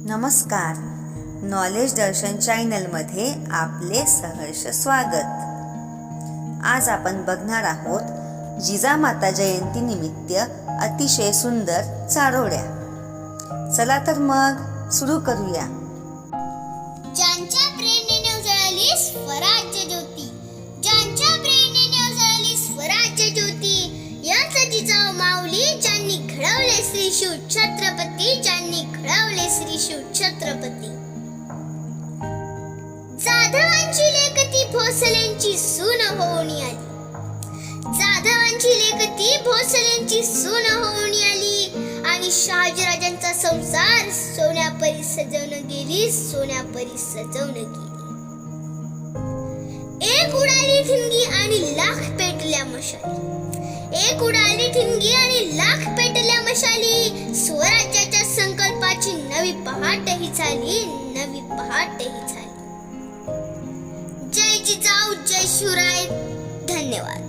नमस्कार, नॉलेज दर्शन चॅनलमध्ये आपले सहर्ष स्वागत। आज आपण बघणार आहोत जिजामाता जयंती निमित्त अतिशय सुंदर चारोळ्या। चला तर मग सुरू करूया। ज्यांच्या प्रेरणेने उजळली स्वराज्य ज्योती, ज्यांच्या प्रेरणेने उजळली स्वराज्य ज्योती, याच जिजाऊ माऊली ज्यांनी घडवले श्री शिव छत्रपती, ज्यांनी घडवले श्री शिव छत्रपती। जाधवांची लेकती भोसलेंची सून होऊन आली, जाधवांची लेकती भोसलेंची सून होऊन आली आणि शहाजीराजांचा संसार सोन्यापरी सजवून गेली, सोन्यापरी सजवून गेली। एक उडाली ठिणगी आणि लाख पेटल्या मशाली, एक उडाली ठिणगी आणि लाख पेटल्या मशाली। स्वराज्याच्या संकल्पाची नवी पहाटही झाली, नवी पहाटही झाली। जय जिजाऊ, जय शिवराय। धन्यवाद।